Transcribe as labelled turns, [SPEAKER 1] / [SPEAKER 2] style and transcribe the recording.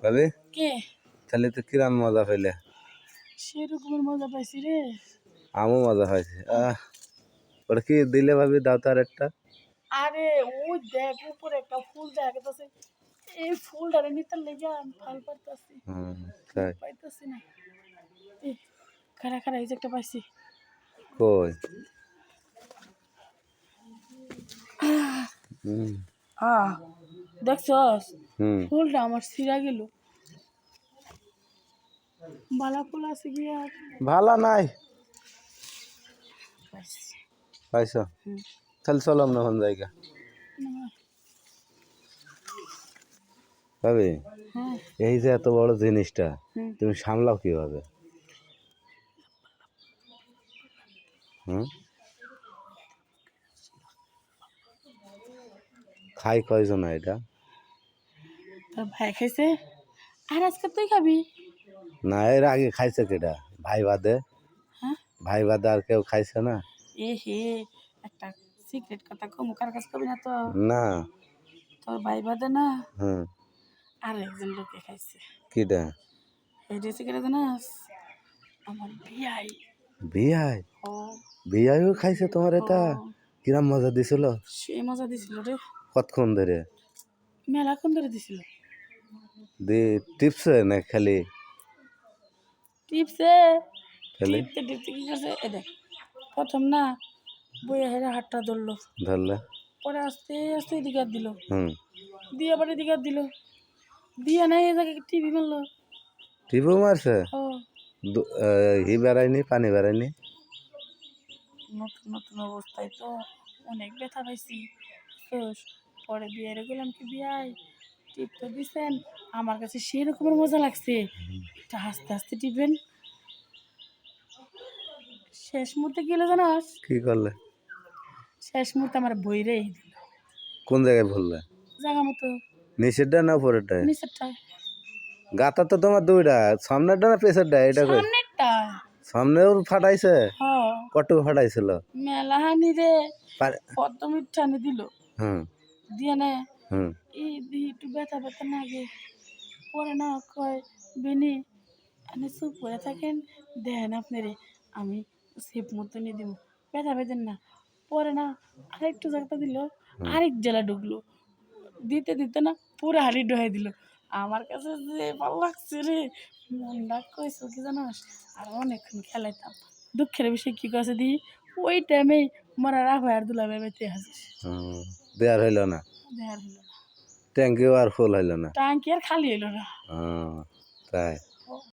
[SPEAKER 1] ভাবি
[SPEAKER 2] কে
[SPEAKER 1] তাহলে তো কিরাম মজা পাইলে?
[SPEAKER 2] সেরকমের মজা পাইছি রে।
[SPEAKER 1] আমও মজা পাইছি। ওটা কি দিলে ভাবি, দাও তো আর একটা।
[SPEAKER 2] আরে ওই দেখ উপরে একটা ফুল দেখা যাচ্ছে, এই ফুলটারে নিতে লেগে আমি ফাল পাইতাছি,
[SPEAKER 1] তাই
[SPEAKER 2] পাইতাছি না। এই খারা খারা এই যে একটা পাইছি।
[SPEAKER 1] কই? হুম
[SPEAKER 2] দেখছস
[SPEAKER 1] হুম
[SPEAKER 2] ফুলটা আমার ছিঁড়া গেল। বালা ফুল আছে কি আর
[SPEAKER 1] ভালো নাই
[SPEAKER 2] পাইছি।
[SPEAKER 1] পাইছ? তাহলে চলো আমরা কোন জায়গা ভাবি।
[SPEAKER 2] হ্যাঁ
[SPEAKER 1] এই যে এত বড় জিনিসটা
[SPEAKER 2] হুম
[SPEAKER 1] তুমি সামলাও কিভাবে? খাই কয়জন এটা?
[SPEAKER 2] তোর ভাই খাইছে আর আজকে তুই খাবি।
[SPEAKER 1] না, এর আগে খাইছে কেটা? ভাই বাদে?
[SPEAKER 2] হ্যাঁ
[SPEAKER 1] ভাই বাদে আর কেউ খাইছে না?
[SPEAKER 2] এ হে একটা সিক্রেট কথা কম, কার কাছে কবি না তো।
[SPEAKER 1] না।
[SPEAKER 2] তোর ভাই বাদে না
[SPEAKER 1] হুম
[SPEAKER 2] আর একজন লোকে খাইছে।
[SPEAKER 1] কিটা?
[SPEAKER 2] এই যে সিক্রেট জানাস, আমার বিয়াই।
[SPEAKER 1] বিয়াই?
[SPEAKER 2] ও
[SPEAKER 1] বিয়াইও খাইছে তোমার
[SPEAKER 2] ও
[SPEAKER 1] এটা? কিরাম মজা দিছিল?
[SPEAKER 2] সেই মজা দিছিল রে,
[SPEAKER 1] কতক্ষণ ধরে
[SPEAKER 2] মেলাক্ষণ ধরে দিছিল।
[SPEAKER 1] দি টিপছে না খালি?
[SPEAKER 2] টিপসে
[SPEAKER 1] খালি
[SPEAKER 2] টিপতে টিপতে কি করছে এ দেখ, প্রথম না বইয়া হেরা হাতটা ধরলো,
[SPEAKER 1] ধরলে?
[SPEAKER 2] পরে আস্তে আস্তে এদিকে হাত দিল,
[SPEAKER 1] হুম
[SPEAKER 2] দিয়ে আবার এদিকে হাত দিল, দিয়ে নাই এ জায়গায় টিভি মারলো।
[SPEAKER 1] টিপও মারছে?
[SPEAKER 2] ও
[SPEAKER 1] ই বেড়ায়নি, পানি বেড়ায়নি?
[SPEAKER 2] নতুন নতুন অবস্থায় তো অনেক ব্যথা পাইছি। বুঝছস? পরে বিয়ে গেলাম কি বিয়াই টিপ তো দিছেন, আমার কাছে সেই রকমের মজা লাগছে। এটা আস্তে আস্তে টিপেন, শেষ মুহূর্তে গেলে জানাস,
[SPEAKER 1] কি করলে?
[SPEAKER 2] শেষ মুহূর্তে আমার বই রে দিল
[SPEAKER 1] কোন জায়গায় ভরলে?
[SPEAKER 2] জায়গা মতো
[SPEAKER 1] নিচেরটা না উপরেরটায়?
[SPEAKER 2] নিচেরটায়।
[SPEAKER 1] গাতা তো তোমার দুইটা, সামনেরটা না পেছনেরটা? এটা কই?
[SPEAKER 2] সামনেরটা
[SPEAKER 1] সামনেও ফাটাইছে?
[SPEAKER 2] হ
[SPEAKER 1] কটুক ফাটাইছিল?
[SPEAKER 2] মেলাহানি রে, কত মিঠানি দিল,
[SPEAKER 1] হুম
[SPEAKER 2] দিয়ে নে
[SPEAKER 1] হুম
[SPEAKER 2] এই দি একটু ব্যথা ব্যথা লাগে। পরে না কয় বেনি আপনি চুপ করে থাকেন, দেন আপনারে আমি সেপ মতো নিয়ে দিব, ব্যথা পেতেন না। পরে না আরেকটু জায়গাটা দিল, আরেক জেলা ঢুকলো, দিতে দিতে না পুরো হাড়ি ডহাই দিল। আমার কাছে যে ভালো লাগছে রে, মন ডাক কইছো কি জানাস, আর অনেকক্ষণ খেলাইতাম। দুঃখের বিষয় কি কাছে দিই, ওই টাইমেই মরা রাখ আর দুলা বেবাইতে হাসিস।
[SPEAKER 1] দেয়ার হইল না?
[SPEAKER 2] দেখার হলো না,
[SPEAKER 1] ট্যাঙ্কিও আর ফুল হইল না?
[SPEAKER 2] টাঙ্কি আর খালি হইলো না।
[SPEAKER 1] তাই?